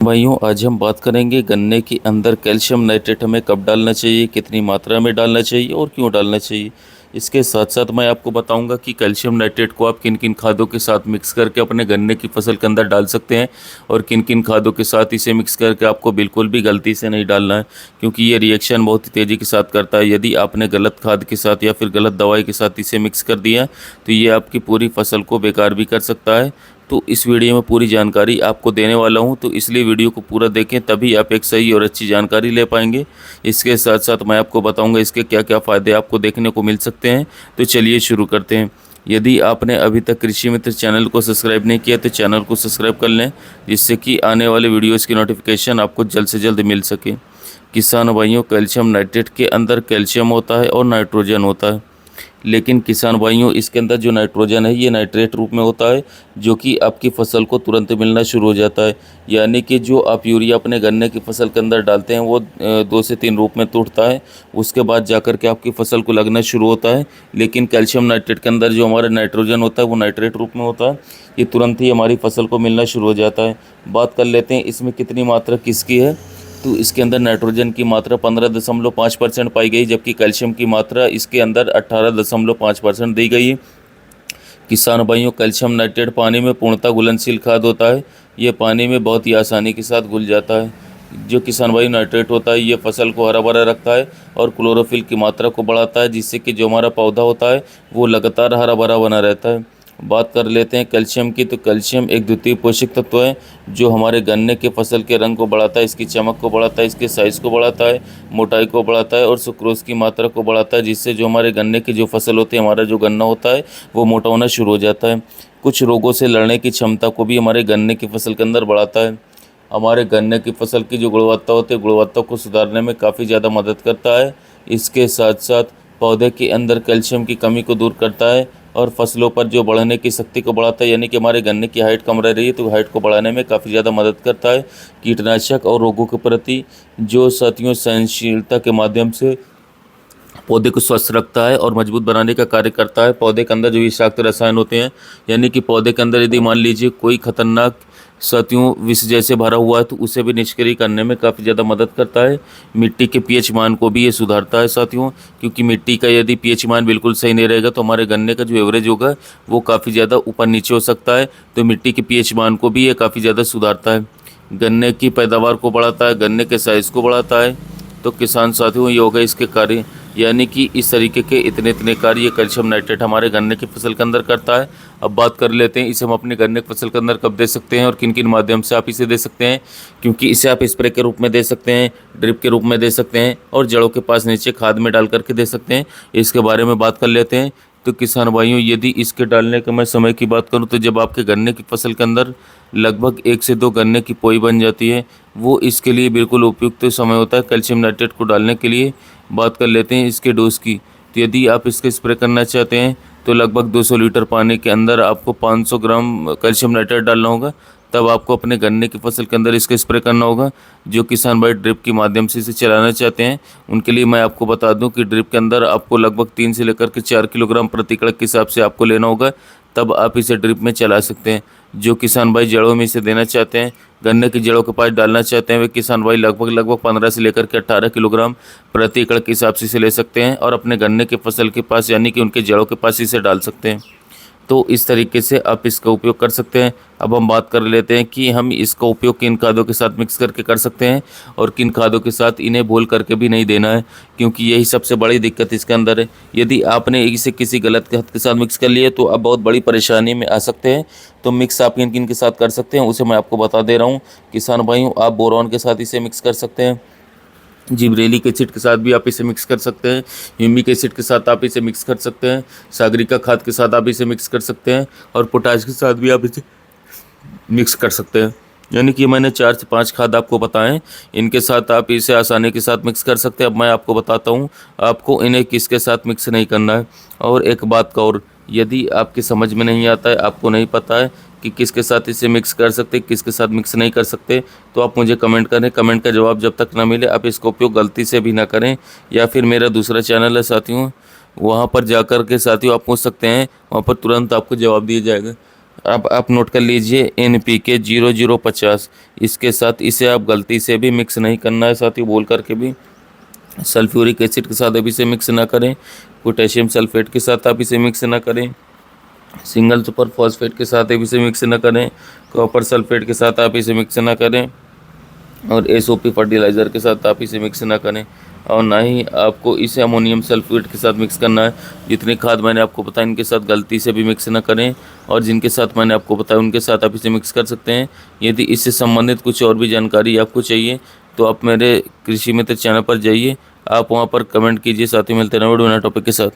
भाइयों, आज हम बात करेंगे गन्ने के अंदर कैल्शियम नाइट्रेट हमें कब डालना चाहिए, कितनी मात्रा में डालना चाहिए और क्यों डालना चाहिए। इसके साथ साथ मैं आपको बताऊंगा कि कैल्शियम नाइट्रेट को आप किन किन खादों के साथ मिक्स करके अपने गन्ने की फसल के अंदर डाल सकते हैं और किन किन खादों के साथ इसे मिक्स करके आपको बिल्कुल भी गलती से नहीं डालना है, क्योंकि ये रिएक्शन बहुत ही तेज़ी के साथ करता है। यदि आपने गलत खाद के साथ या फिर गलत दवाई के साथ इसे मिक्स कर दिया तो ये आपकी पूरी फसल को बेकार भी कर सकता है। तो इस वीडियो में पूरी जानकारी आपको देने वाला हूं, तो इसलिए वीडियो को पूरा देखें, तभी आप एक सही और अच्छी जानकारी ले पाएंगे। इसके साथ साथ मैं आपको बताऊंगा इसके क्या क्या फ़ायदे आपको देखने को मिल सकते हैं। तो चलिए शुरू करते हैं। यदि आपने अभी तक कृषि मित्र चैनल को सब्सक्राइब नहीं किया तो चैनल को सब्सक्राइब कर लें, जिससे कि आने वाले वीडियोज़ की नोटिफिकेशन आपको जल्द से जल्द मिल सके। किसान भाइयों, कैल्शियम नाइट्रेट के अंदर कैल्शियम होता है और नाइट्रोजन होता है, लेकिन किसान भाइयों इसके अंदर जो नाइट्रोजन है ये नाइट्रेट रूप में होता है, जो कि आपकी फसल को तुरंत मिलना शुरू हो जाता है। यानी कि जो आप यूरिया अपने गन्ने की फसल के अंदर डालते हैं वो 2 से 3 रूप में टूटता है, उसके बाद जाकर के आपकी फसल को लगना शुरू होता है। लेकिन कैल्शियम नाइट्रेट के अंदर जो हमारा नाइट्रोजन होता है वो नाइट्रेट रूप में होता है, ये तुरंत ही हमारी फसल को मिलना शुरू हो जाता है। बात कर लेते हैं इसमें कितनी मात्रा किसकी है। तो इसके अंदर नाइट्रोजन की मात्रा 15.5% पाई गई, जबकि कैल्शियम की मात्रा इसके अंदर 18.5% दी गई है। किसान भाइयों, कैल्शियम नाइट्रेट पानी में पूर्णतः घुलनशील खाद होता है, ये पानी में बहुत ही आसानी के साथ घुल जाता है। जो किसान भाई नाइट्रेट होता है ये फसल को हरा भरा रखता है और क्लोरोफिल की मात्रा को बढ़ाता है, जिससे कि जो हमारा पौधा होता है वो लगातार हरा भरा बना रहता है। बात कर लेते हैं कैल्शियम की, तो कैल्शियम एक द्वितीय पोषक तत्व है जो हमारे गन्ने के फसल के रंग को बढ़ाता है, इसकी चमक को बढ़ाता है, इसके साइज़ को बढ़ाता है, मोटाई को बढ़ाता है और सुक्रोज की मात्रा को बढ़ाता है, जिससे जो हमारे गन्ने की जो फसल होती है, हमारा जो गन्ना होता है वो मोटा होना शुरू हो जाता है। कुछ रोगों से लड़ने की क्षमता को भी हमारे गन्ने की फसल के अंदर बढ़ाता है। हमारे गन्ने की फसल की जो गुणवत्ता होती है, गुणवत्ता को सुधारने में काफ़ी ज़्यादा मदद करता है। इसके साथ साथ पौधे के अंदर कैल्शियम की कमी को दूर करता है और फसलों पर जो बढ़ने की शक्ति को बढ़ाता है, यानी कि हमारे गन्ने की हाइट कम रह रही है तो हाइट को बढ़ाने में काफ़ी ज़्यादा मदद करता है। कीटनाशक और रोगों के प्रति जो साथियों सहनशीलता के माध्यम से पौधे को स्वस्थ रखता है और मजबूत बनाने का कार्य करता है। पौधे के अंदर जो विषाक्त रसायन होते हैं, यानी कि पौधे के अंदर यदि मान लीजिए कोई खतरनाक साथियों विष जैसे भरा हुआ है तो उसे भी निष्क्रिय करने में काफ़ी ज़्यादा मदद करता है। मिट्टी के पीएच मान को भी ये सुधारता है साथियों, क्योंकि मिट्टी का यदि पीएच मान बिल्कुल सही नहीं रहेगा तो हमारे गन्ने का जो एवरेज होगा वो काफ़ी ज़्यादा ऊपर नीचे हो सकता है। तो मिट्टी के पीएच मान को भी ये काफ़ी ज़्यादा सुधारता है। गन्ने की पैदावार को बढ़ाता है, गन्ने के साइज़ को बढ़ाता है। तो किसान साथियों ये हो गए इसके कार्य, यानी कि इस तरीके के इतने इतने कार्य कैल्शियम नाइट्रेट हमारे गन्ने की फसल के अंदर करता है। अब बात कर लेते हैं इसे हम अपने गन्ने की फसल के अंदर कब दे सकते हैं और किन किन माध्यम से आप इसे दे सकते हैं। क्योंकि इसे आप स्प्रे के रूप में दे सकते हैं, ड्रिप के रूप में दे सकते हैं और जड़ों के पास नीचे खाद में डाल करके दे सकते हैं। इसके बारे में बात कर लेते हैं। तो किसान भाइयों, यदि इसके डालने के मैं समय की बात करूं तो जब आपके गन्ने की फसल के अंदर लगभग 1 से 2 गन्ने की पोई बन जाती है, वो इसके लिए बिल्कुल उपयुक्त समय होता है कैल्शियम नाइट्रेट को डालने के लिए। बात कर लेते हैं इसके डोज की। तो यदि आप इसका स्प्रे करना चाहते हैं तो लगभग 200 लीटर पानी के अंदर आपको 500 ग्राम कैल्शियम नाइट्रेट डालना होगा। तब आपको अपने गन्ने की फसल के अंदर इसका स्प्रे करना होगा। जो किसान भाई ड्रिप के माध्यम से इसे चलाना चाहते हैं उनके लिए मैं आपको बता दूं कि ड्रिप के अंदर आपको लगभग 3 से लेकर के 4 किलोग्राम प्रति एकड़ के हिसाब से आपको लेना होगा, तब आप इसे ड्रिप में चला सकते हैं। जो किसान भाई जड़ों में इसे देना चाहते हैं, गन्ने की जड़ों के पास डालना चाहते हैं, वे किसान भाई लगभग 15 से लेकर के 18 किलोग्राम प्रति एकड़ के हिसाब से इसे ले सकते हैं और अपने गन्ने की फसल के पास यानी कि उनके जड़ों के पास इसे डाल सकते हैं। तो इस तरीके से आप इसका उपयोग कर सकते हैं। अब हम बात कर लेते हैं कि हम इसका उपयोग किन खादों के साथ मिक्स करके कर सकते हैं और किन खादों के साथ इन्हें भूल करके भी नहीं देना है, क्योंकि यही सबसे बड़ी दिक्कत इसके अंदर है। यदि आपने इसे किसी गलत खाद के साथ मिक्स कर लिए तो आप बहुत बड़ी परेशानी में आ सकते हैं। तो मिक्स आप किन किन के साथ कर सकते हैं उसे मैं आपको बता दे रहा हूँ। किसान भाइयों, आप बोरॉन के साथ इसे मिक्स कर सकते हैं, जिब्रेलिक एसिड के साथ भी आप इसे मिक्स कर सकते हैं, ह्यूमिक एसिड के साथ आप इसे मिक्स कर सकते हैं, सागरिका खाद के साथ आप इसे मिक्स कर सकते हैं और पोटाश के साथ भी आप इसे मिक्स कर सकते हैं। यानी कि मैंने 4 से 5 खाद आपको बताएं, इनके साथ आप इसे आसानी के साथ मिक्स कर सकते हैं। अब मैं आपको बताता हूं आपको इन्हें किसके साथ मिक्स नहीं करना है। और एक बात का और, यदि आपकी समझ में नहीं आता है, आपको नहीं पता है कि किसके साथ इसे मिक्स कर सकते किसके साथ मिक्स नहीं कर सकते, तो आप मुझे कमेंट करें। कमेंट का जवाब जब तक ना मिले आप इसका उपयोग गलती से भी ना करें। या फिर मेरा दूसरा चैनल है साथियों, वहाँ पर जाकर के साथियों आप पूछ सकते हैं, वहाँ पर तुरंत आपको जवाब दिया जाएगा। अब आप नोट कर लीजिए NPK 0050, इसके साथ इसे आप गलती से भी मिक्स नहीं करना है, साथ ही बोल करके भी सल्फ्यूरिक एसिड के साथ आप इसे मिक्स ना करें, पोटेशियम सल्फेट के साथ आप इसे मिक्स ना करें, सिंगल सुपर फॉस्फेट के साथ आप इसे मिक्स ना करें, कॉपर सल्फेट के साथ आप इसे मिक्स ना करें, और SOP फर्टिलाइज़र के साथ आप इसे मिक्स ना करें, और ना ही आपको इसे अमोनियम सल्फेट के साथ मिक्स करना है। जितनी खाद मैंने आपको बताया इनके साथ गलती से भी मिक्स ना करें, और जिनके साथ मैंने आपको बताया उनके साथ आप इसे मिक्स कर सकते हैं। यदि इससे संबंधित कुछ और भी जानकारी आपको चाहिए तो आप मेरे कृषि मित्र चैनल पर जाइए, आप वहाँ पर कमेंट कीजिए। साथ ही मिलते हैं नए वीडियो नए टॉपिक के साथ।